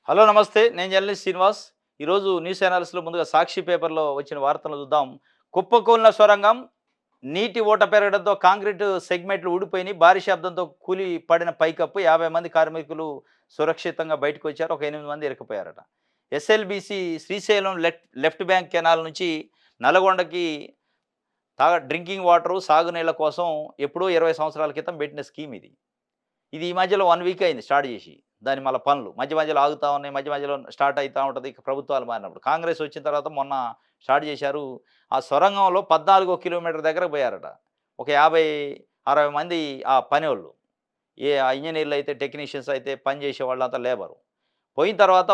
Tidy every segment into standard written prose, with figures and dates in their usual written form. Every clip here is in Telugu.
హలో నమస్తే. నేను జర్నలిస్ట్ శ్రీనివాస్. ఈరోజు న్యూస్ అనాలిసిస్‌లో ముందుగా సాక్షి పేపర్‌లో వచ్చిన వార్తలను చూద్దాం. కుప్పకూలిన సొరంగం, నీటి ఊట పెరగడంతో కాంక్రీటు సెగ్మెంట్లు ఊడిపోయినాయి. భారీ శబ్దంతో కూలి పడిన పైకప్పు 50 మంది కార్మికులు సురక్షితంగా బయటకొచ్చారు. ఒక 8 మంది ఇరుక్కుపోయారట. SLBC Srisailam left bank canal నుంచి నల్గొండకి డ్రింకింగ్ వాటరు, సాగునీళ్ళ కోసం ఎప్పుడో 20 సంవత్సరాల క్రితం పెట్టిన స్కీమ్ ఇది. ఇది ఈ మధ్యలో 1 వీక్ అయింది స్టార్ట్ చేసి. దాని మళ్ళా పనులు. మధ్య మధ్యలో ఆగుతా ఉన్నాయి. మధ్య మధ్యలో స్టార్ట్ అయితా ఉంటది. ప్రభుత్వాలు మారినప్పుడు. కాంగ్రెస్ వచ్చిన తర్వాత మొన్న స్టార్ట్ చేశారు. ఆ సొరంగంలో 14 కిలోమీటర్ దగ్గరకు పోయారట. ఒక 50, 60 మంది ఆ పనోళ్ళు. ఆ ఇంజినీర్లు అయితే, టెక్నీషియన్స్ అయితే, పని చేసేవాళ్ళంతా లేబరు. పోయిన తర్వాత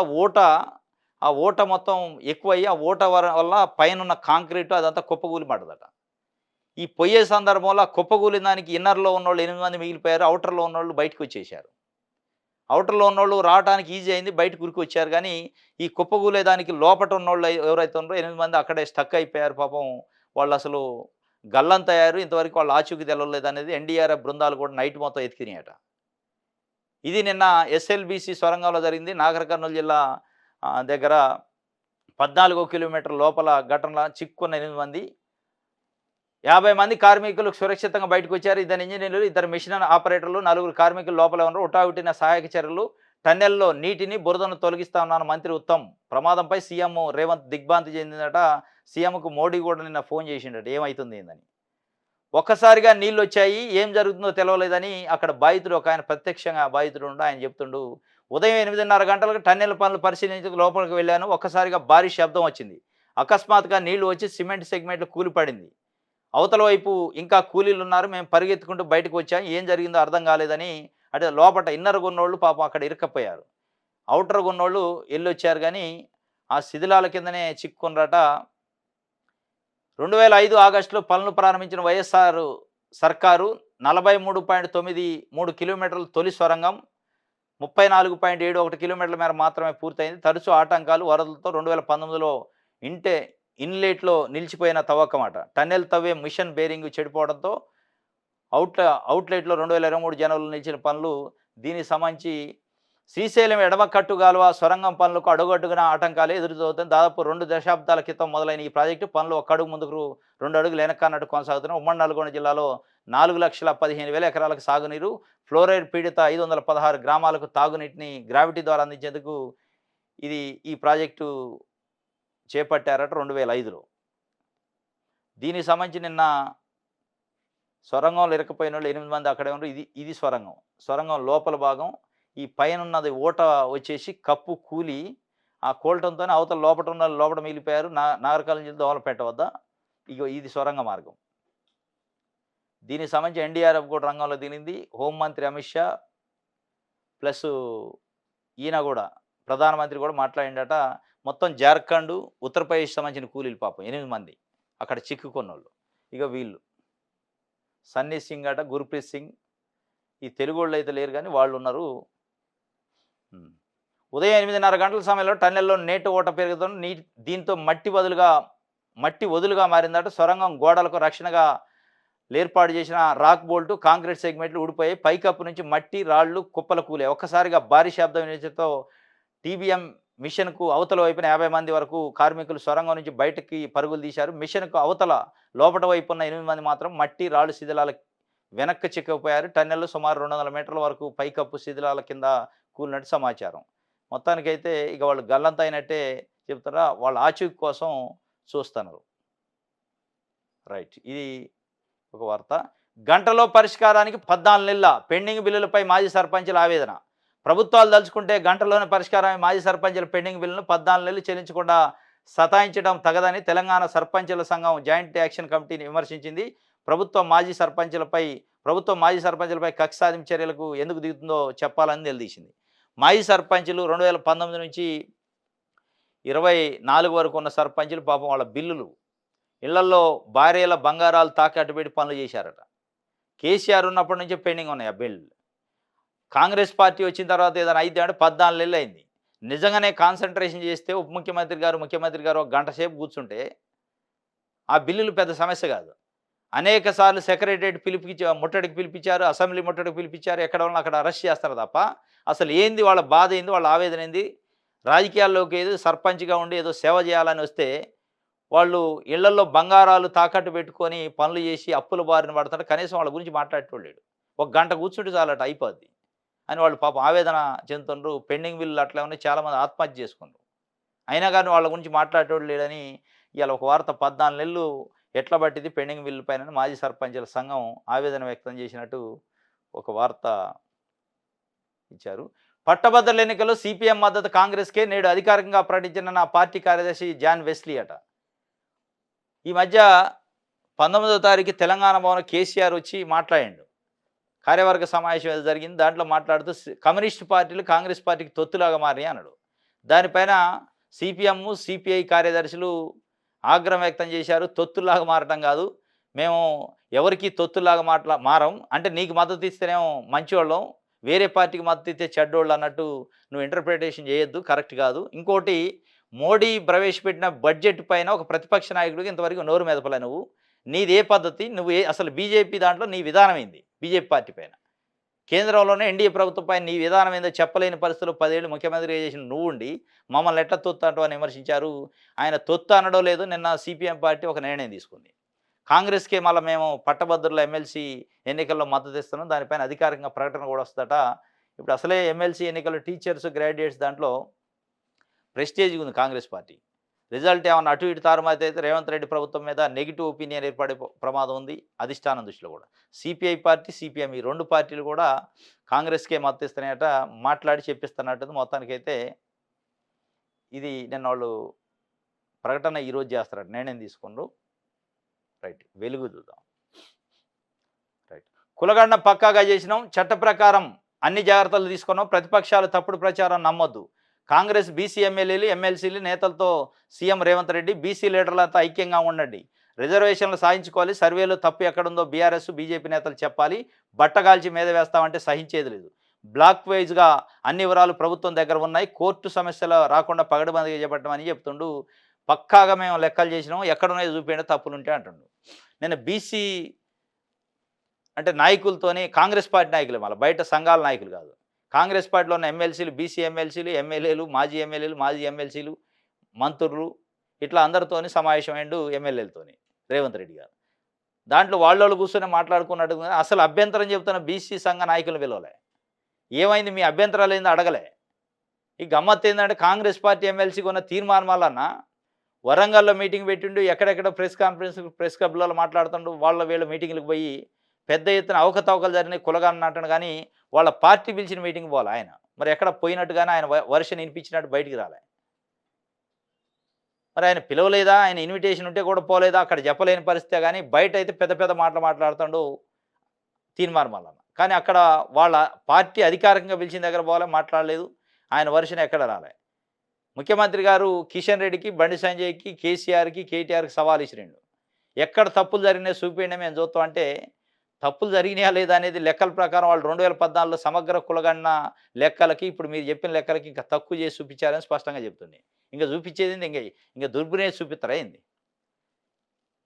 ఆ ఊట మొత్తం ఎక్కువయ్యి, ఆ ఊట వల్ల పైనున్న కాంక్రీటు అదంతా కుప్పకూలి పడ్డదట. ఈ పొయ్యే సందర్భంలో ఆ కుప్పకూలిన దానికి ఇన్నర్‌లో ఉన్నోళ్ళు 8 మంది మిగిలిపోయారు. ఔటర్‌లో ఉన్నోళ్ళు బయటికొచ్చేశారు. ఔటర్‌లో ఉన్నోళ్ళు రావటానికి ఈజీ అయింది. బయటకి ఉరికొచ్చారు గానీ, ఈ కుప్పగూలేదానికి లోపట ఉన్నోళ్ళు ఎవరైతే ఉన్నారో 8 మంది అక్కడే స్టక్ అయిపోయారు పాపం. వాళ్ళసలు గల్లంతయ్యారు. ఇంతవరకు వాళ్ళ ఆచూకీ తెలవలేదనేది ఎన్‌డీఆర్‌ఎఫ్ బృందాలు కూడా నైట్ మొత్తం ఎతికినియట. ఇది నిన్న ఎస్ఎల్‌బీసీ సొరంగంలో జరిగింది. నాగర్ కర్నూల్ జిల్లా దగ్గర 14 కిలోమీటర్ల లోపల ఘటనలో చిక్కుకున్న 8 మంది. 50 మంది కార్మికులు సురక్షితంగా బయటకొచ్చారు. ఇద్దరు ఇంజినీర్లు, ఇద్దరు మెషిన్ ఆపరేటర్లు, నలుగురు కార్మికులు లోపలే ఉన్నారు. హుటాహుటిన సహాయక చర్యలు. టన్నెల్‌లో నీటిని, బురదను తొలగిస్తా ఉన్నాను మంత్రి ఉత్తమ్. ప్రమాదంపై సీఎం రేవంత్ దిగ్భ్రాంతి చెందిందట. సీఎంకు మోడీ కూడా నిన్న ఫోన్ చేసిండట ఏమైతుంది ఏందని. ఒక్కసారిగా నీళ్లొచ్చాయి. ఏం జరుగుతుందో తెలవలేదని అక్కడ బాధితుడు ఒకాయన ప్రత్యక్షంగా బాధితుడుండు. ఆయన చెప్తుండు. ఉదయం 8:30 గంటలకు టన్నెల్ పనులు పరిశీలించేందుకు లోపలికి వెళ్ళాను. ఒక్కసారిగా భారీ శబ్దం వచ్చింది. అకస్మాత్తుగా నీళ్లు వచ్చి సిమెంట్ సెగ్మెంట్లు కూలిపడింది. అవతల వైపు ఇంకా కూలీలున్నారు. మేము పరిగెత్తుకుంటూ బయటకొచ్చాం. ఏం జరిగిందో అర్థం కాలేదని అంటే లోపట ఇన్నర్‌గున్నోళ్ళు పాపం అక్కడ ఇరుక్కపోయారు. ఔటర్‌గున్నోళ్ళు ఎళ్ళొచ్చారు గానీ, ఆ శిథిలాల కిందనే చిక్కుకున్నరట. 2005 ఆగస్టులో పనులు ప్రారంభించిన వైఎస్ఆర్ సర్కారు 43.93 కిలోమీటర్ల తొలి సొరంగం 34.71 కిలోమీటర్ల మేర మాత్రమే పూర్తయింది. తరచూ ఆటంకాలు, వరదలతో 2019లో ఇంటే ఇన్‌లెట్‌లో నిలిచిపోయిన తవ్వకమాట. టన్నెల్ తవ్వే మిషన్ బేరింగ్ చెడిపోవడంతో అవుట్‌లెట్‌లో 2023 జనవరిలో నిలిచిన పనులు. దీనికి సంబంధించి శ్రీశైలం ఎడమ కట్టుగాలువ సొరంగం పనులకు అడుగడుగున ఆటంకాలే ఎదురవుతుంది. దాదాపు 2 దశాబ్దాల క్రితం మొదలైన ఈ ప్రాజెక్టు పనులు ఒక అడుగు ముందుకు 2 అడుగులు వెనక్కన్నట్టు కొనసాగుతున్నాయి. ఉమ్మడి నల్గొండ జిల్లాలో 4,15,000 ఎకరాలకు సాగునీరు, ఫ్లోరైడ్ పీడిత 516 గ్రామాలకు తాగునీటిని గ్రావిటీ ద్వారా అందించేందుకు ఈ ప్రాజెక్టు చేపట్టారట 2005లో. దీనికి సంబంధించి నిన్న సొరంగంలో ఇరుక్కుపోయినోళ్ళు 8 మంది అక్కడే ఉన్నారు. ఇది సొరంగం. సొరంగం లోపల భాగం. ఈ పైనున్నది ఊట వచ్చేసి కప్పు కూలి, ఆ కూలటంతోనే అవతల లోపట ఉన్నోళ్ళు లోపట మిగిలిపోయారు. నాగరికర్నూల్ జిల్లా దోమలపేట వద్ద. ఇగో ఇది సొరంగ మార్గం. దీనికి సంబంధించి ఎన్‌డీఆర్‌ఎఫ్ కూడా రంగంలో దిగింది. హోంమంత్రి అమిత్ షా ప్లస్ ఈయన గూడా ప్రధానమంత్రి కూడా మాట్లాడిండట. మొత్తం జార్ఖండ్, ఉత్తరప్రదేశ్ సంబంధించిన కూలీలు పాపం 8 మంది అక్కడ చిక్కుకున్నోళ్ళు. ఇగ వీళ్ళు సన్నీ సింగ్ అట, గుర్‌ప్రీత్ సింగ్. ఈ తెలుగోళ్ళైతే లేరు గానీ వాళ్ళున్నారు. హ్మ్. ఉదయం 8:30 గంటల సమయంలో టన్నెల్‌లో నీటి ఊట పెరుగుతుంది. దీంతో మట్టి వదులుగా మారిందట. సొరంగం గోడలకు రక్షణగా ఏర్పాటు చేసిన రాక్ బోల్టు, కాంక్రీట్ సెగ్మెంట్లు ఊడిపోయాయి. పైకప్పు నుంచి మట్టి, రాళ్లు కుప్పలు కూలాయి. ఒక్కసారిగా భారీ శబ్దం వినిపించడంతో టీబీఎం మిషన్‌కు అవతల వైపున 50 మంది వరకు కార్మికులు సొరంగం నుంచి బయటకి పరుగులు తీశారు. మిషన్‌కు అవతల లోపట వైపున్న 8 మంది మాత్రం మట్టి, రాళ్ళు శిథిలాల వెనక్కి చిక్కుకుపోయారు. టన్నెల్‌లో సుమారు 200 మీటర్ల వరకు పైకప్పు శిథిలాల కింద కూలినట్టు సమాచారం. మొత్తానికైతే ఇక వాళ్ళు గల్లంతయినట్టే చెప్తున్నారు. వాళ్ళ ఆచూకీ కోసం చూస్తున్నారు. రైట్. ఇది ఒక వార్త. గంటలో పరిష్కారానికి 14 నెలల పెండింగ్ బిల్లులపై మాజీ సర్పంచుల ఆవేదన. ప్రభుత్వాలు దలుచుకుంటే గంటలోనే పరిష్కారమే. మాజీ సర్పంచుల పెండింగ్ బిల్లును 14 నెలలు చెల్లించకుండా సతాయించడం తగదని తెలంగాణ సర్పంచుల సంఘం జాయింట్ యాక్షన్ కమిటీని విమర్శించింది. ప్రభుత్వం మాజీ సర్పంచులపై కక్ష సాధింపు చర్యలకు ఎందుకు దిగుతుందో చెప్పాలని నిలదీసింది. మాజీ సర్పంచులు 2019 నుంచి 24 వరకు ఉన్న సర్పంచులు పాపం వాళ్ళ బిల్లులు ఇళ్లల్లో భార్యల బంగారాలు తాకట్టు పెట్టి పనులు చేశారట. కేసీఆర్ ఉన్నప్పటి నుంచే పెండింగ్ ఉన్నాయి ఆ బిల్లులు. కాంగ్రెస్ పార్టీ వచ్చిన తర్వాత ఏదైనా అయితే అంటే 14 నెలలు అయింది. నిజంగానే కాన్సంట్రేషన్ చేస్తే ముఖ్యమంత్రి గారు ఒక గంట సేపు కూర్చుంటే ఆ బిల్లులు పెద్ద సమస్య కాదు. అనేక సార్లు సెక్రటరియట్ ముట్టడికి పిలిపించారు, అసెంబ్లీ ముట్టడికి పిలిపించారు. ఎక్కడ వాళ్ళని అక్కడ అరెస్ట్ చేస్తారు తప్ప అసలు ఏంది వాళ్ళ బాధ ఏంది, వాళ్ళ ఆవేదన ఏంది, రాజకీయాల్లోకి ఏదో సర్పంచ్‌గా ఉండి ఏదో సేవ చేయాలని వస్తే, వాళ్ళు ఇళ్లల్లో బంగారాలు తాకట్టు పెట్టుకొని పనులు చేసి అప్పుల బారిన పడుతుంటే కనీసం వాళ్ళ గురించి మాట్లాడేటోడు లేడు. ఒక గంట కూర్చుంటే చాలట అయిపోద్ది అని వాళ్ళు పాపం ఆవేదన చెందుతుండ్రు. పెండింగ్ బిల్లులు అట్లా ఉన్నాయి. చాలామంది ఆత్మహత్య చేసుకుండ్రు. అయినా గాని వాళ్ళ గురించి మాట్లాడేటోడు లేడని ఇయాల ఒక వార్త 14 నెలలు ఎట్లా పట్టింది పెండింగ్ బిల్లు పైనని మాజీ సర్పంచుల సంఘం ఆవేదన వ్యక్తం చేసినట్టు ఒక వార్త ఇచ్చారు. పట్టభద్రుల ఎన్నికల్లో సీపీఎం మద్దతు కాంగ్రెస్‌కే నేడు అధికారికంగా ప్రకటించిన నా పార్టీ కార్యదర్శి జాన్ వెస్లీ అట. ఈ మధ్య 19వ తారీఖు తెలంగాణ భవన్ కేసీఆర్ వచ్చి మాట్లాడిండు. కార్యవర్గ సమావేశం ఏదో జరిగింది. దాంట్లో మాట్లాడుతూ కమ్యూనిస్ట్ పార్టీలు కాంగ్రెస్ పార్టీకి తొత్తులాగా మారినాయి అన్నాడు. దానిపైన సీపీఎం, సీపీఐ కార్యదర్శులు ఆగ్రహం వ్యక్తం చేశారు. తొత్తుల్లాగా మారటం కాదు. మేము ఎవరికీ తొత్తుల్లాగా మారం. అంటే నీకు మద్దతు ఇస్తేనేమో మంచోళ్ళం, వేరే పార్టీకి మద్దతు ఇస్తే చెడ్డోళ్ళు అన్నట్టు నువ్వు ఇంటర్ప్రిటేషన్ చేయొద్దు. కరెక్ట్ కాదు. ఇంకోటి మోడీ ప్రవేశపెట్టిన బడ్జెట్ పైన ఒక ప్రతిపక్ష నాయకుడికి ఇంతవరకు నోరు మెదపలే నువ్వు. నీదే పద్ధతి. నువ్వు అసలు బీజేపీ దాంట్లో నీ విధానం ఏంది? బీజేపీ పార్టీ పైన. కేంద్రంలోనే ఎన్డీఏ ప్రభుత్వం పైన నీ విధానం ఏందో చెప్పలేని పరిస్థితుల్లో 10 ఏళ్ళు ముఖ్యమంత్రిగా చేసిన నువ్వుండి మమ్మల్ని ఎట్లా తొత్తు అంటావు అని విమర్శించారు. ఆయన తొత్తు అనడో లేదో నిన్న సీపీఎం పార్టీ ఒక నిర్ణయం తీసుకుంది. కాంగ్రెస్‌కే మళ్ళా మేము పట్టభద్రుల ఎమ్మెల్సీ ఎన్నికల్లో మద్దతు ఇస్తున్నాం. దానిపైన అధికారికంగా ప్రకటన కూడా వస్తదట. ఇప్పుడు అసలే ఎమ్మెల్సీ ఎన్నికల్లో టీచర్స్, గ్రాడ్యుయేట్స్ దాంట్లో ప్రెస్టేజ్‌గా ఉంది కాంగ్రెస్ పార్టీ. రిజల్ట్ ఏమన్నా అటు ఇటు తారుమారు అయితే రేవంత్ రెడ్డి ప్రభుత్వం మీద నెగిటివ్ ఒపీనియన్ ఏర్పడే ప్రమాదం ఉంది. అధిష్టానం దృష్టిలో కూడా. సిపిఐ పార్టీ, సిపిఎం ఈ 2 పార్టీలు కూడా కాంగ్రెస్‌కే మద్దతిస్తున్నాయట. మాట్లాడి చెప్పిస్తున్నట్టుంది. మొత్తానికైతే ఇది నిన్న వాళ్ళు ప్రకటన ఈరోజు చేస్తారట. నిర్ణయం తీసుకుండ్రు. రైట్. వెలుగు చూద్దాం. రైట్. కులగండ పక్కాగా చేసినాం. చట్ట ప్రకారం అన్ని జాగ్రత్తలు తీసుకున్నాం. ప్రతిపక్షాలు తప్పుడు ప్రచారం నమ్మొద్దు. కాంగ్రెస్ బీసీ ఎమ్మెల్యేలు, ఎమ్మెల్సీలు నేతలతో సీఎం రేవంత్ రెడ్డి బీసీ లీడర్లతో ఐక్యంగా ఉండండి. రిజర్వేషన్లు సాధించుకోవాలి. సర్వేలో తప్పు ఎక్కడుందో బీఆర్ఎస్, బీజేపీ నేతలు చెప్పాలి. బట్టగాల్చి మీద వేస్తామంటే సహించేది లేదు. బ్లాక్ వైజ్గా అన్ని వివరాలు ప్రభుత్వం దగ్గర ఉన్నాయి. కోర్టు సమస్యలు రాకుండా పగడబందిగా చేపట్టమని చెప్తుండు. పక్కాగా మేము లెక్కలు చేసినాము. ఎక్కడున్నాయో చూపించండి తప్పులుంటే అంటుండు. నేను బీసీ అంటే నాయకులతోని కాంగ్రెస్ పార్టీ నాయకులు మళ్ళీ బయట సంఘాల నాయకులు కాదు. కాంగ్రెస్ పార్టీలో ఉన్న ఎమ్మెల్సీలు, బీసీ ఎమ్మెల్సీలు, ఎమ్మెల్యేలు, మాజీ ఎమ్మెల్యేలు, మాజీ ఎమ్మెల్సీలు, మంత్రులు ఇట్లా అందరితోని సమావేశం అయ్యిండు ఎమ్మెల్యేలతోని రేవంత్ రెడ్డి గారు. దాంట్లో వాళ్ళోళ్ళు కూర్చొని మాట్లాడుకున్నట్టు అసలు అభ్యంతరం చెబుతున్న బీసీ సంఘ నాయకులను పిలవలే. ఏమైంది మీ అభ్యంతరాలు ఏందో అడగలే. ఈ గమ్మత్తు ఏంటంటే కాంగ్రెస్ పార్టీ ఎమ్మెల్సీకి ఉన్న తీర్మానం వలన వరంగల్లో మీటింగ్ పెట్టిండు. ఎక్కడెక్కడ ప్రెస్ క్లబ్లలో మాట్లాడుతుండు. వీళ్ళ మీటింగ్లకు పోయి పెద్ద ఎత్తున అవకతవకలు జరిగినాయి కులగాన్ని అంటాడు. కానీ వాళ్ళ పార్టీ పిలిచిన మీటింగ్ పోలే ఆయన. మరి ఎక్కడ పోయినట్టుగానే ఆయన వర్షన్ వినిపించినట్టు బయటికి రాలే. మరి ఆయన పిలవలేదా? ఆయన ఇన్విటేషన్ ఉంటే కూడా పోలేదా? అక్కడ చెప్పలేని పరిస్థితే. కానీ బయట అయితే పెద్ద పెద్ద మాటలు మాట్లాడుతుండు తీర్మానం వలన. కానీ అక్కడ వాళ్ళ పార్టీ అధికారికంగా పిలిచిన దగ్గర పోలే, మాట్లాడలేదు. ఆయన వర్షన్ ఎక్కడ రాలే. ముఖ్యమంత్రి గారు కిషన్ రెడ్డికి, బండి సంజయ్కి, కేసీఆర్కి, కేటీఆర్కి సవాల్ ఇచ్చిరిండు. ఎక్కడ తప్పులు జరిగినాయి చూపించండి మేము చూస్తాం అంటే తప్పులు జరిగినాయా లేదా అనేది లెక్కల ప్రకారం వాళ్ళు 2014లో సమగ్ర కులగణన లెక్కలకి ఇప్పుడు మీరు చెప్పిన లెక్కలకి ఇంకా తక్కువ చేసి చూపించారని స్పష్టంగా చెప్తుంది. ఇంకా చూపించేది ఇంకా దుర్బినేసి చూపిస్తారా ఏంది?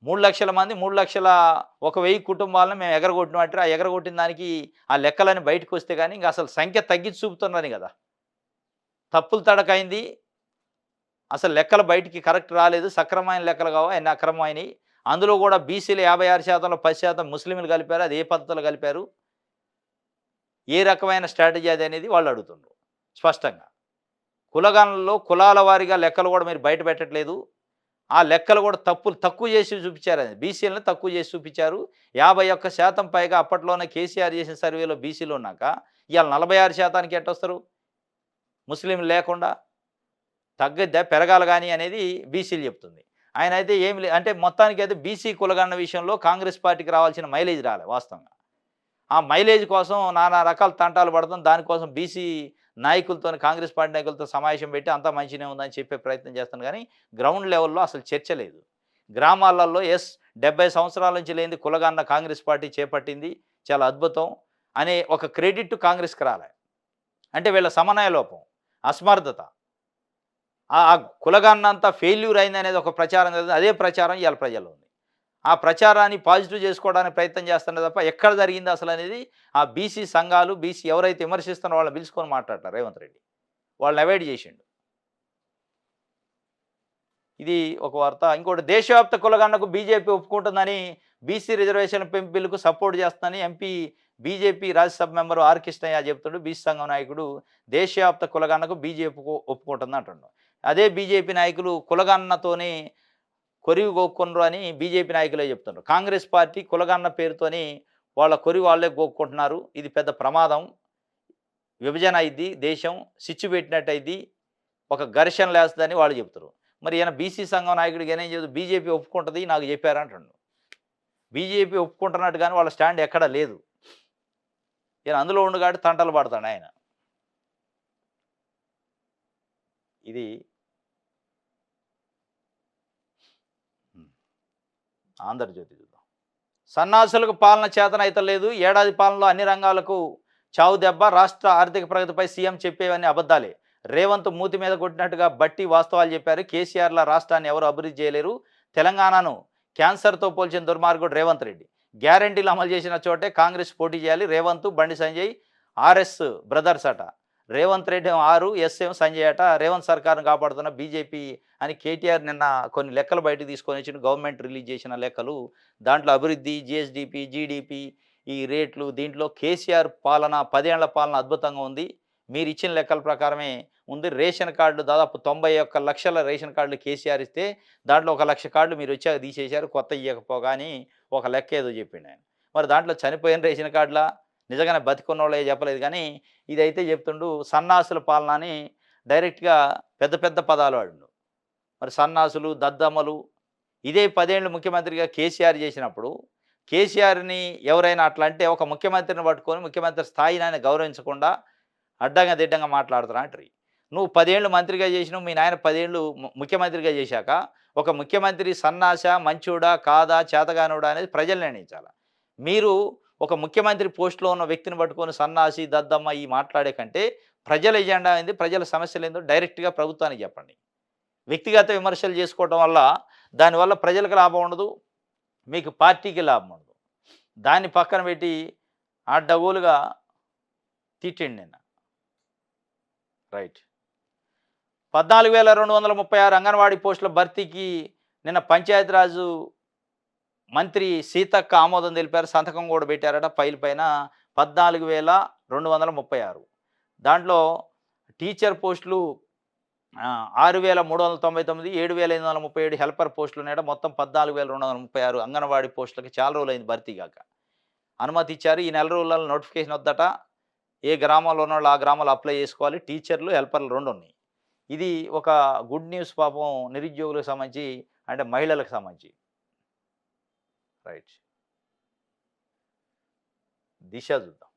3 లక్షల మంది, 3,01,000 కుటుంబాలను మేము ఎగరగొట్టినాం అంటే ఆ ఎగరగొట్టిన దానికి ఆ లెక్కలని బయటకు వస్తే కానీ ఇంకా అసలు సంఖ్య తగ్గించి చూపుతున్నారని కదా. తప్పులు తడకైంది. అసలు లెక్కలు బయటికి కరెక్ట్ రాలేదు. సక్రమైన లెక్కలు కావా అన్ని అక్రమమైనవి. అందులో కూడా బీసీలు 56%లో 10% ముస్లింలు కలిపారు. అది ఏ పద్ధతిలో కలిపారు? ఏ రకమైన స్ట్రాటజీ అది అనేది వాళ్ళు అడుగుతున్నారు స్పష్టంగా. కులగణనలో కులాల వారీగా లెక్కలు కూడా మీరు బయట పెట్టట్లేదు. ఆ లెక్కలు కూడా తక్కువ చేసి చూపించారు. అది బీసీలను తక్కువ చేసి చూపించారు. 51% పైగా అప్పట్లోనే కేసీఆర్ చేసిన సర్వేలో బీసీలు ఉన్నాక ఇవాళ 46%కి ఎట్టొస్తారు? ముస్లింలు లేకుండా తగ్గద్దా పెరగాలి కానీ అనేది బీసీలు చెప్తుంది. ఆయన అయితే ఏమి అంటే మొత్తానికి అయితే బీసీ కులగణన విషయంలో కాంగ్రెస్ పార్టీకి రావాల్సిన మైలేజ్ రాలే వాస్తవంగా. ఆ మైలేజ్ కోసం నానా రకాల తంటాలు పడతాం. దానికోసం బీసీ నాయకులతో, కాంగ్రెస్ పార్టీ నాయకులతో సమావేశం పెట్టి అంతా మంచిగానే ఉందని చెప్పే ప్రయత్నం చేస్తాను. కానీ గ్రౌండ్ లెవెల్లో అసలు చర్చ లేదు. గ్రామాలలో 70 సంవత్సరాల నుంచి లేనిది కులగణన కాంగ్రెస్ పార్టీ చేపట్టింది, చాలా అద్భుతం అనే ఒక క్రెడిట్ కాంగ్రెస్కి రాలే. అంటే వీళ్ళ సమన్వయ లోపం, అసమర్థత. ఆ కులగణన అంతా ఫెయిల్యూర్ అయిందనేది ఒక ప్రచారం జరిగింది. అదే ప్రచారం ఇవాళ ప్రజల్లో ఉంది. ఆ ప్రచారాన్ని పాజిటివ్ చేసుకోవడానికి ప్రయత్నం చేస్తున్నారు తప్ప ఎక్కడ జరిగింది అసలు అనేది ఆ బీసీ సంఘాలు, బీసీ ఎవరైతే విమర్శిస్తున్నారో వాళ్ళని పిలుచుకొని మాట్లాడతారు రేవంత్ రెడ్డి. వాళ్ళని అవాయిడ్ చేసిండు. ఇది ఒక వార్త. ఇంకోటి దేశవ్యాప్త కులగణనకు బీజేపీ ఒప్పుకుంటుందని బీసీ రిజర్వేషన్ పెంపు బిల్లుకు సపోర్ట్ చేస్తుందని MP BJP Rajya Sabha member R Krishnaiah చెప్తుండు. బీసీ సంఘం నాయకుడు దేశవ్యాప్త కులగణనకు బీజేపీ ఒప్పుకుంటుంది అంటుండు. అదే బీజేపీ నాయకులు కులగణనతోని కొరివి గోక్కొనరు అని బీజేపీ నాయకులే చెప్తున్నారు. కాంగ్రెస్ పార్టీ కులగణన పేరుతోని వాళ్ళ కొరివి వాళ్ళే గోక్కుంటున్నారు. ఇది పెద్ద ప్రమాదం. విభజన అయింది, దేశం సిచ్చు పెట్టినట్టు అయింది, ఒక ఘర్షణ లేస్తుందని వాళ్ళు చెప్తారు. మరి ఈయన బీసీ సంఘం నాయకుడికి ఏం చెబుతూ బీజేపీ ఒప్పుకుంటుంది నాకు చెప్పారంటుండు. బీజేపీ ఒప్పుకుంటున్నట్టు కానీ వాళ్ళ స్టాండ్ ఎక్కడా లేదు. ఈయన అందులో ఉండు కాబట్టి తంటలు పడతాడు ఆయన. ఇది ఆంధ్రజ్యోతి చూద్దాం. సన్నాసులకు పాలన చేతనైతే లేదు, ఏడాది పాలనలో అన్ని రంగాలకు చావు దెబ్బ, రాష్ట్ర ఆర్థిక ప్రగతిపై సీఎం చెప్పేవన్నీ అబద్ధాలే. రేవంత్ మూతి మీద కొట్టినట్టుగా బట్టి వాస్తవాలు చెప్పారు. కేసీఆర్ల రాష్ట్రాన్ని ఎవరు అభివృద్ధి చేయలేరు. తెలంగాణను క్యాన్సర్తో పోల్చిన దుర్మార్గుడు రేవంత్ రెడ్డి. గ్యారంటీలు అమలు చేసిన చోటే కాంగ్రెస్ పోటీ చేయాలి. రేవంత్ బండి సంజయ్ ఆర్ఎస్ బ్రదర్స్ అట. రేవంత్ రెడ్డి 6, ఎస్ఎం సంజయ్ అట. రేవంత్ సర్కార్ను కాపాడుతున్న బీజేపీ అని కేటీఆర్ నిన్న కొన్ని లెక్కలు బయటకు తీసుకొని వచ్చిన గవర్నమెంట్ రిలీజ్ చేసిన లెక్కలు. దాంట్లో అభివృద్ధి, జిఎస్డిపి, జీడిపి, ఈ రేట్లు, దీంట్లో కేసీఆర్ పాలన 10 ఏళ్ల పాలన అద్భుతంగా ఉంది. మీరు ఇచ్చిన లెక్కల ప్రకారమే ఉంది. రేషన్ కార్డు దాదాపు 91 లక్షల రేషన్ కార్డులు కేసీఆర్ ఇస్తే దాంట్లో 1 లక్ష కార్డులు మీరు వచ్చాక తీసేశారు, కొత్త ఇవ్వకపోగా అని ఒక లెక్క ఏదో చెప్పిండు ఆయన. మరి దాంట్లో చనిపోయిన రేషన్ కార్డులా నిజంగానే బతికున్న వాళ్ళే చెప్పలేదు, కానీ ఇదైతే చెప్తుండు సన్నాసుల పాలన అని డైరెక్ట్గా పెద్ద పెద్ద పదాలు వాడిండు. మరి సన్నాసులు, దద్దమ్మలు, ఇదే 10 ఏళ్ళు ముఖ్యమంత్రిగా కేసీఆర్ చేసినప్పుడు కేసీఆర్ని ఎవరైనా అట్లా అంటే ఒక ముఖ్యమంత్రిని పట్టుకొని ముఖ్యమంత్రి స్థాయిని ఆయన గౌరవించకుండా అడ్డంగా దిడ్డంగా మాట్లాడుతున్నా అంటారు. నువ్వు 10 ఏళ్ళు మంత్రిగా చేసినావు, మీ నాయన 10 ఏళ్ళు ముఖ్యమంత్రిగా చేశాక ఒక ముఖ్యమంత్రి సన్నాస, మంచోడా కాదా, చేతగానుడా అనేది ప్రజలు నిర్ణయించాలి. మీరు ఒక ముఖ్యమంత్రి పోస్టులో ఉన్న వ్యక్తిని పట్టుకొని సన్నాసి, దద్దమ్మ ఈ మాట్లాడే కంటే ప్రజల ఎజెండా ఏంది, ప్రజల సమస్యలు ఏందో డైరెక్ట్గా ప్రభుత్వానికి చెప్పండి. వ్యక్తిగత విమర్శలు చేసుకోవటం వల్ల దానివల్ల ప్రజలకు లాభం ఉండదు, మీకు పార్టీకి లాభం ఉండదు. దాన్ని పక్కన పెట్టి అడ్డగోలుగా తిట్టిండి నిన్న. రైట్. 14,236 అంగన్వాడీ పోస్టుల భర్తీకి నిన్న పంచాయతీరాజు మంత్రి సీతక్క ఆమోదం తెలిపారు. సంతకం కూడా పెట్టారట ఫైల్ పైన. 14,236. దాంట్లో టీచర్ పోస్టులు 6,399, 7,837 హెల్పర్ పోస్టులు ఉన్నాయట. మొత్తం 14,236 అంగన్వాడీ పోస్టులకి చాలా రోజులైంది భర్తీ కాక. అనుమతి ఇచ్చారు. ఈ నెల రోజులలో నోటిఫికేషన్ వద్దట. ఏ గ్రామంలో ఉన్న వాళ్ళు ఆ గ్రామాలు అప్లై చేసుకోవాలి. టీచర్లు, హెల్పర్లు 2 ఉన్నాయి. ఇది ఒక గుడ్ న్యూస్ పాపం నిరుద్యోగులకు సంబంధించి, అంటే మహిళలకు సంబంధించి. రైట్. దిశ చూద్దాం.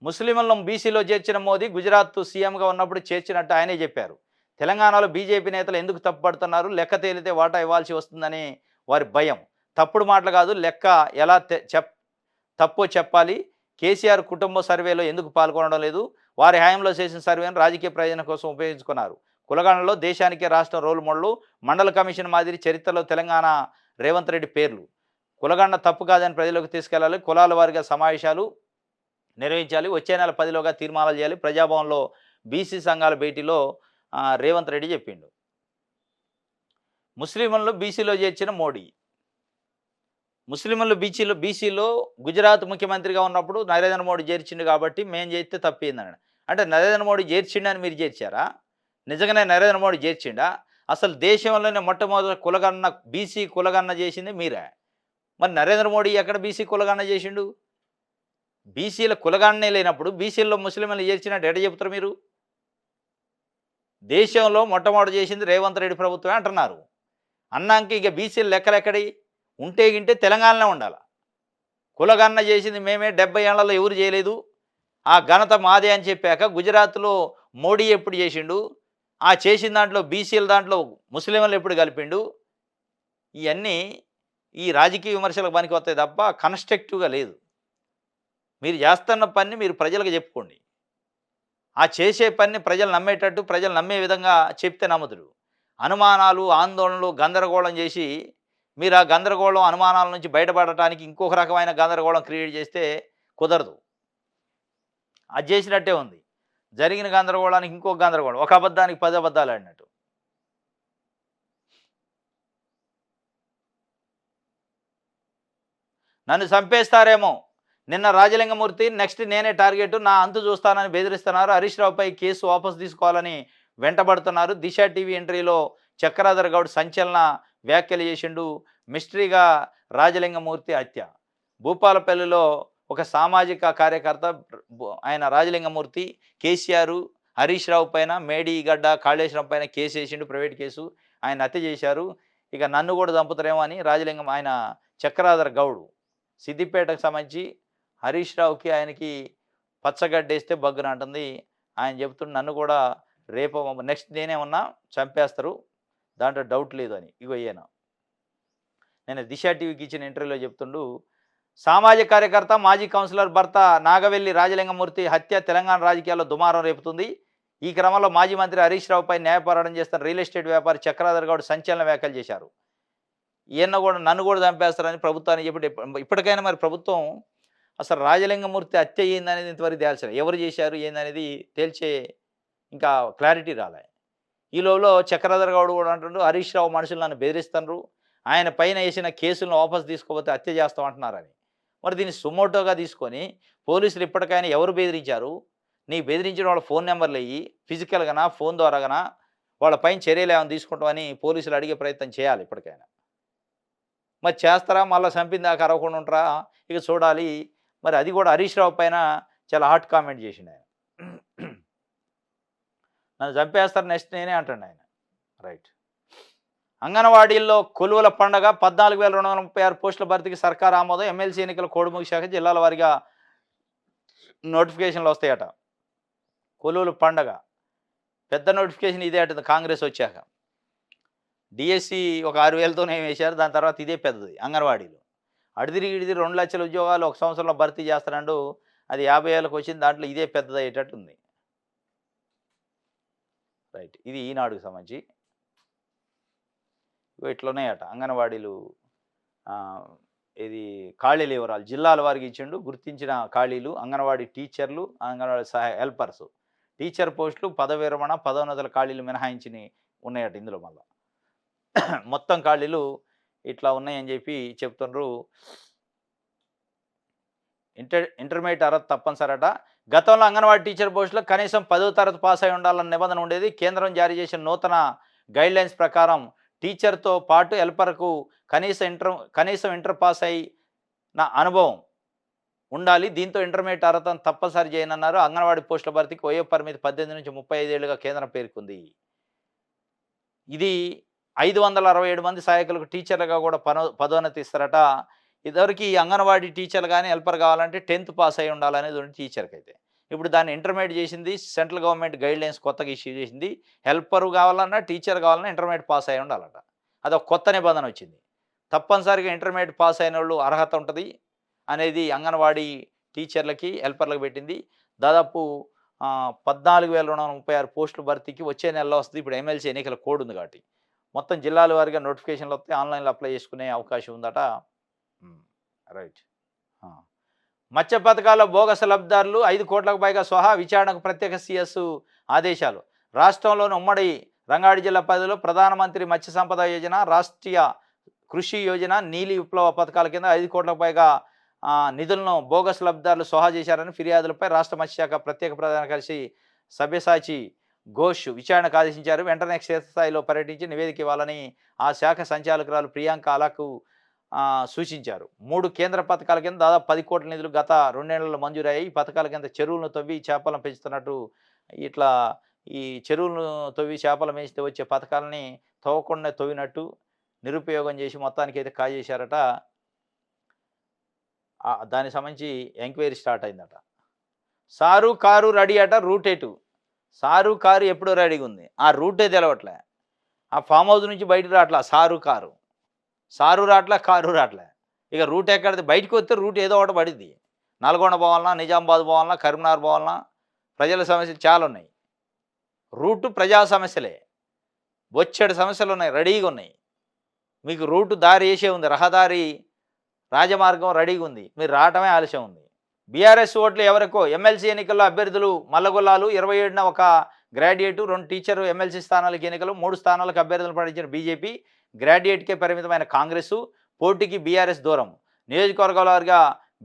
ముస్లింలను బీసీలో చేర్చిన మోదీ గుజరాత్ సీఎంగా ఉన్నప్పుడు చేర్చినట్టు ఆయనే చెప్పారు. తెలంగాణలో బీజేపీ నేతలు ఎందుకు తప్పుపడుతున్నారు, లెక్క తేలితే వాటా ఇవ్వాల్సి వస్తుందని వారి భయం. తప్పుడు మాటలు కాదు, లెక్క ఎలా తప్పో చెప్పాలి. కేసీఆర్ కుటుంబ సర్వేలో ఎందుకు పాల్గొనడం లేదు, వారి హయాంలో చేసిన సర్వేను రాజకీయ ప్రయోజనం కోసం ఉపయోగించుకున్నారు. కులగణనలో దేశానికే రాష్ట్రం రోల్ మోడల్. మండల కమిషన్ మాదిరి చరిత్రలో తెలంగాణ రేవంత్ రెడ్డి పేర్లు. కులగణన తప్పు కాదని ప్రజలకు తీసుకెళ్లాలి. కులాల వారిగా సమావేశాలు నిర్వహించాలి. వచ్చే నెల 10లోగా తీర్మానాలు చేయాలి. ప్రజాభవన్లో బీసీ సంఘాల భేటీలో రేవంత్ రెడ్డి చెప్పిండు. ముస్లింలను బీసీలో చేర్చిన మోడీ. ముస్లింలు బీసీలో గుజరాత్ ముఖ్యమంత్రిగా ఉన్నప్పుడు నరేంద్ర మోడీ చేర్చిండు కాబట్టి మేము చేస్తే తప్పిందని. అంటే నరేంద్ర మోడీ చేర్చిండని మీరు చేర్చారా? నిజంగానే నరేంద్ర మోడీ చేర్చిండా? అసలు దేశంలోనే మొట్టమొదటి కులగణన బీసీ కులగణన చేసింది మీరే. మరి నరేంద్ర మోడీ ఎక్కడ బీసీ కులగణన చేసిండు? బీసీల కులగణనే లేనప్పుడు బీసీల్లో ముస్లింలు చేర్చినట్టు ఎడ చెప్తారు మీరు? దేశంలో మొట్టమొదటి చేసింది రేవంత్ రెడ్డి ప్రభుత్వమే అంటున్నారు. అన్నాక ఇక బీసీల లెక్కలెక్కడి ఉంటే గింటే తెలంగాణలో ఉండాలి. కులగణన చేసింది మేమే, 70 ఏళ్లలో ఎవరు చేయలేదు, ఆ ఘనత మాదే అని చెప్పాక గుజరాత్లో మోడీ ఎప్పుడు చేసిండు, ఆ చేసిన దాంట్లో బీసీల దాంట్లో ముస్లింలు ఎప్పుడు కలిపిండు? ఇవన్నీ ఈ రాజకీయ విమర్శలకు పనికి వస్తాయి తప్ప కన్స్ట్రక్టివ్గా లేదు. మీరు చేస్తున్న పని మీరు ప్రజలకు చెప్పుకోండి. ఆ చేసే పని ప్రజలు నమ్మేటట్టు, ప్రజలు నమ్మే విధంగా చెప్తే నమ్ముతుడు. అనుమానాలు, ఆందోళనలు, గందరగోళం చేసి మీరు ఆ గందరగోళం, అనుమానాల నుంచి బయటపడటానికి ఇంకొక రకమైన గందరగోళం క్రియేట్ చేస్తే కుదరదు. అది చేసినట్టే ఉంది. జరిగిన గందరగోళానికి ఇంకో గందరగోళం. ఒక అబద్ధానికి 10 అబద్ధాలు ఆడినట్టు. నన్ను చంపేస్తారేమో! నిన్న రాజలింగమూర్తి నెక్స్ట్ నేనే టార్గెట్ నా అంతు చూస్తానని బెదిరిస్తున్నారు. హరీష్ రావుపై కేసు వాపసు తీసుకోవాలని వెంటబడుతున్నారు. దిశ టీవీ ఎంట్రీలో చక్రధర్ గౌడ్ సంచలన వ్యాఖ్యలు చేసిండు. మిస్టరీగా రాజలింగమూర్తి హత్య. భూపాలపల్లిలో ఒక సామాజిక కార్యకర్త ఆయన రాజలింగమూర్తి కేసీఆర్, హరీష్ రావు పైన, మేడిగడ్డ కాళేశ్వరం పైన కేసు వేసిండు, ప్రైవేట్ కేసు. ఆయన హత్య చేశారు. ఇక నన్ను కూడా చంపుతారేమో అని రాజలింగం ఆయన చక్రధర్ గౌడ్ సిద్దిపేటకు సంబంధించి హరీష్ రావుకి ఆయనకి పచ్చగడ్డేస్తే బగ్గున అంటుంది. ఆయన చెప్తుండు నన్ను కూడా రేపు నెక్స్ట్ నేనే ఉన్నా చంపేస్తారు, దాంట్లో డౌట్ లేదు అని. ఇగో ఈయన నేను దిశ టీవీకి ఇచ్చిన ఇంటర్వ్యూలో చెప్తుండు. సామాజిక కార్యకర్త మాజీ కౌన్సిలర్ భర్త నాగవెల్లి రాజలింగమూర్తి హత్య తెలంగాణ రాజకీయాల్లో దుమారం రేపుతుంది. ఈ క్రమంలో మాజీ మంత్రి హరీష్ రావుపై న్యాయ పోరాటం చేస్తున్న రియల్ ఎస్టేట్ వ్యాపారి చక్రధర్ గౌడ్ సంచలన వ్యాఖ్యలు చేశారు. ఈయన కూడా నన్ను కూడా చంపేస్తారని ప్రభుత్వానికి చెప్పి ఇప్పటికైనా మరి ప్రభుత్వం అసలు రాజలింగమూర్తి హత్య ఏందనేది ఇంతవరకు తేల్చలేదు. ఎవరు చేశారు ఏందనేది తేల్చే ఇంకా క్లారిటీ రాలే. ఈ లోపల చక్రధర్ గౌడ్ కూడా అంటుండు హరీష్ రావు మనుషులు నన్ను బెదిరిస్తున్నారు, ఆయన పైన వేసిన కేసులను వాపసు తీసుకోకపోతే హత్య చేస్తామంటున్నారని. మరి దీన్ని సుమోటోగా తీసుకొని పోలీసులు ఇప్పటికైనా ఎవరు బెదిరించారు, నీ బెదిరించిన వాళ్ళ ఫోన్ నెంబర్లు వెయ్యి, ఫిజికల్గానా ఫోన్ ద్వారాగానా వాళ్ళ పైన చర్యలు ఏమైనా తీసుకుంటామని పోలీసులు అడిగే ప్రయత్నం చేయాలి ఇప్పటికైనా. మరి చేస్తారా, మళ్ళీ చంపిన దాకా అరవకుండా ఉంటారా, ఇక చూడాలి. మరి అది కూడా హరీష్ రావు పైన చాలా హాట్ కామెంట్ చేసిండు ఆయన. నన్ను చంపేస్తారు నెక్స్ట్ నేనే అంటాడు ఆయన. రైట్. అంగన్వాడీల్లో కొలువుల పండగ 14,236 పోస్టుల భర్తీకి సర్కార్ ఆమోదం. ఎమ్మెల్సీ ఎన్నికల కోడ్ ముగిశాక జిల్లాల వారీగా నోటిఫికేషన్లు వస్తాయట. కొలువుల పండగ పెద్ద నోటిఫికేషన్ ఇదే అట కాంగ్రెస్ వచ్చాక. డిఎస్సి ఒక 6,000తోనే వేశారు, దాని తర్వాత ఇదే పెద్దది అంగన్వాడీలు. అడిదిరిగి 2 లక్షల ఉద్యోగాలు ఒక సంవత్సరంలో భర్తీ చేస్తానండు, అది 50,000కి వచ్చింది, దాంట్లో ఇదే పెద్దది అయ్యేటట్టు ఉంది. రైట్. ఇది ఈనాడుకు సంబంధించి ఇట్లున్నాయట అంగన్వాడీలు. ఇది ఖాళీల వివరాలు జిల్లాల వారికి ఇచ్చిండు. గుర్తించిన ఖాళీలు అంగన్వాడీ టీచర్లు, అంగన్వాడీ సహాయ హెల్పర్స్, టీచర్ పోస్టులు, పదవి విరమణ, పదోన్నతుల ఖాళీలు మినహాయించి ఉన్నాయట ఇందులో. మళ్ళీ మొత్తం ఖాళీలు ఇట్లా ఉన్నాయని చెప్పి చెప్తుండ్రు. ఇంటర్మీడియట్ అర్హత తప్పనిసరట. గతంలో అంగన్వాడీ టీచర్ పోస్టులో కనీసం 10వ తరగతి పాస్ అయి ఉండాలన్న నిబంధన ఉండేది. కేంద్రం జారీ చేసిన నూతన గైడ్లైన్స్ ప్రకారం టీచర్తో పాటు హెల్పర్కు కనీసం ఇంటర్ పాస్ అయిన అనుభవం ఉండాలి. దీంతో ఇంటర్మీడియట్ అర్హతను తప్పనిసరి చేయనన్నారు. అంగన్వాడీ పోస్టుల భర్తీకి వయో పరిమితి 18 నుంచి 35 ఏళ్లుగా కేంద్రం పేర్కొంది. ఇది 567 మంది సహాయకులకు టీచర్లుగా కూడా పదోన్నతి ఇస్తారట. ఇదివరకు ఈ అంగన్వాడీ టీచర్లు కానీ హెల్పర్ కావాలంటే 10th పాస్ అయి ఉండాలనేది ఉంది టీచర్కి అయితే. ఇప్పుడు దాన్ని ఇంటర్మీడియట్ చేసింది. సెంట్రల్ గవర్నమెంట్ గైడ్లైన్స్ కొత్తగా ఇష్యూ చేసింది. హెల్పర్ కావాలన్నా టీచర్ కావాలన్నా ఇంటర్మీడియట్ పాస్ అయి ఉండాలట. అదొక కొత్త నిబంధన వచ్చింది. తప్పనిసరిగా ఇంటర్మీడియట్ పాస్ అయిన వాళ్ళు అర్హత ఉంటుంది అనేది అంగన్వాడీ టీచర్లకి హెల్పర్లకు పెట్టింది. దాదాపు 14,236 పోస్టుల భర్తీకి వచ్చే నెలలో వస్తుంది. ఇప్పుడు ఎమ్మెల్సీ ఎన్నికల కోడ్ ఉంది కాబట్టి మొత్తం జిల్లాల వారీగా నోటిఫికేషన్లు వస్తే ఆన్లైన్లో అప్లై చేసుకునే అవకాశం ఉందట. రైట్. మత్స్య పథకాల బోగస్ లబ్ధిదారులు 5 కోట్లకు పైగా స్వహా విచారణకు ప్రత్యేక సిఎస్ ఆదేశాలు. రాష్ట్రంలోని ఉమ్మడి రంగారెడ్డి జిల్లా పరిధిలో ప్రధానమంత్రి మత్స్య సంపద యోజన, రాష్ట్రీయ కృషి యోజన, నీలి విప్లవ పథకాల కింద 5 కోట్లకు పైగా నిధులను బోగస్ లబ్ధిదారులు స్వహా చేశారని ఫిర్యాదులపై రాష్ట్ర మత్స్యశాఖ ప్రత్యేక ప్రధాన కార్యదర్శి సబ్యసాచి ఘోష్ విచారణకు ఆదేశించారు. వెంటనే క్షేత్రస్థాయిలో పర్యటించి నివేదిక ఇవ్వాలని ఆ శాఖ సంచాలకురాలు ప్రియాంక అలాకు సూచించారు. 3 కేంద్ర పథకాల కింద దాదాపు 10 కోట్ల నిధులు గత 2 ఏళ్లలో మంజూరయ్యాయి. ఈ పథకాల కింద చెరువులను తవ్వి చేపలను పెంచుతున్నట్టు, ఇట్లా ఈ చెరువులను తవ్వి చేపలు పెంచితే వచ్చే పథకాలని తవ్వకుండా తవ్వినట్టు నిరుపయోగం చేసి మొత్తానికి అయితే కాజేశారట. దానికి సంబంధించి ఎంక్వైరీ స్టార్ట్ అయిందట. సారు కారు రెడీ అట, రూట్ ఎటు? సారు కారు ఎప్పుడో రెడీగా ఉంది, ఆ రూటే తెలవట్లే. ఆ ఫామ్ హౌస్ నుంచి బయటకు రావట్లా సారు రాట్లే, కారు రాట్లే. ఇక రూట్ ఎక్కడిది? బయటకు వస్తే రూట్ ఏదో ఒకటి పడిద్ది. నల్గొండ పోవాలన్నా, నిజామాబాద్ పోవాలన్నా, కరీంనగర్ పోవాలన్నా ప్రజల సమస్యలు చాలా ఉన్నాయి. రూటు ప్రజా సమస్యలే, బొచ్చెడు సమస్యలు ఉన్నాయి, రెడీగా ఉన్నాయి. మీకు రూటు దారి వేసే ఉంది, రహదారి రాజమార్గం రెడీగా ఉంది, మీరు రావటమే ఆలస్యం ఉంది. బీఆర్ఎస్ ఓట్లు ఎవరికో ఎమ్మెల్సీ ఎన్నికల్లో అభ్యర్థులు మల్లగొల్లాలు 27న ఒక గ్రాడ్యుయేటు 2 టీచరు ఎమ్మెల్సీ స్థానాలకు ఎన్నికలు 3 స్థానాలకు అభ్యర్థులు ప్రకటించిన బీజేపీ గ్రాడ్యుయేట్కే పరిమితమైన కాంగ్రెసు పోటీకి బీఆర్ఎస్ దూరం నియోజకవర్గాల వారిగా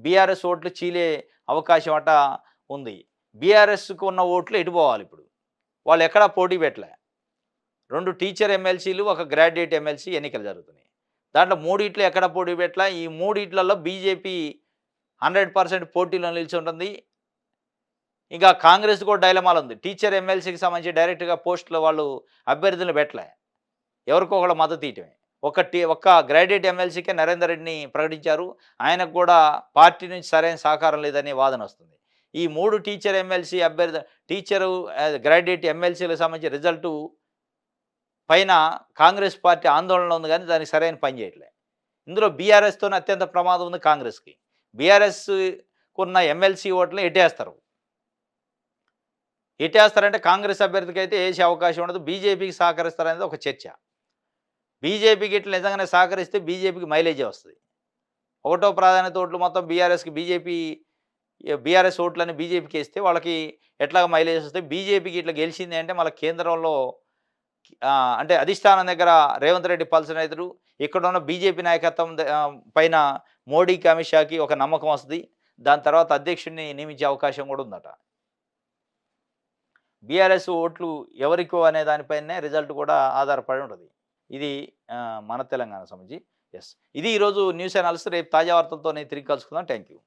బీఆర్ఎస్ ఓట్లు చీలే అవకాశం అట ఉంది. బీఆర్ఎస్కు ఉన్న ఓట్లు ఎటుపోవాలి ఇప్పుడు వాళ్ళు ఎక్కడా పోటీ పెట్టలే. 2 టీచర్ ఎమ్మెల్సీలు ఒక గ్రాడ్యుయేట్ ఎమ్మెల్సీ ఎన్నికలు జరుగుతున్నాయి. దాంట్లో మూడిట్లో ఎక్కడ పోటీ పెట్టలే. ఈ మూడిట్లలో బీజేపీ 100% పోటీలో నిలిచుంటుంది. ఇంకా కాంగ్రెస్ కూడా డైలమాలు ఉంది. టీచర్ ఎమ్మెల్సీకి సంబంధించి డైరెక్ట్గా పోస్టులు వాళ్ళు అభ్యర్థులను పెట్టలే, ఎవరికో ఒకళ్ళ మద్దతు ఇయటమే. ఒక్క గ్రాడ్యుయేట్ ఎమ్మెల్సీకే నరేందర్ రెడ్డిని ప్రకటించారు. ఆయనకు కూడా పార్టీ నుంచి సరైన సహకారం లేదనే వాదన వస్తుంది. ఈ 3 టీచర్ ఎమ్మెల్సీ టీచరు గ్రాడ్యుయేట్ ఎమ్మెల్సీలకు సంబంధించి రిజల్టు పైన కాంగ్రెస్ పార్టీ ఆందోళన ఉంది, కానీ దానికి సరైన పని చేయట్లే. ఇందులో బీఆర్ఎస్తో అత్యంత ప్రమాదం ఉంది కాంగ్రెస్కి. బీఆర్ఎస్కున్న ఎమ్మెల్సీ ఓట్లను ఎట్టేస్తారంటే కాంగ్రెస్ అభ్యర్థికి అయితే వేసే అవకాశం ఉండదు. బీజేపీకి సహకరిస్తారనేది ఒక చర్చ. బీజేపీకి ఇట్లా నిజంగానే సహకరిస్తే బీజేపీకి మైలేజే వస్తుంది. ఒకటో ప్రాధాన్యత ఓట్లు మొత్తం బీఆర్ఎస్కి బీఆర్ఎస్ ఓట్లని బీజేపీకి వేస్తే వాళ్ళకి ఎట్లాగ మైలేజ్ వస్తాయి. బీజేపీకి ఇట్లా గెలిచింది అంటే మళ్ళీ కేంద్రంలో అంటే అధిష్టానం దగ్గర రేవంత్ రెడ్డి పల్సన్ అవుతారు. ఇక్కడ ఉన్న బీజేపీ నాయకత్వం పైన మోడీకి అమిత్ షాకి ఒక నమ్మకం వస్తుంది. దాని తర్వాత అధ్యక్షుడిని నియమించే అవకాశం కూడా ఉందట. బీఆర్ఎస్ ఓట్లు ఎవరికో అనే దానిపైనే రిజల్ట్ కూడా ఆధారపడి ఉంటుంది. ఇది మన తెలంగాణ సంబంధించి. ఎస్, ఇది ఈరోజు న్యూస్ అనాలిసిస్. రేపు తాజా వార్తలతో నేను తిరిగి కలుసుకుందాం. Thank you.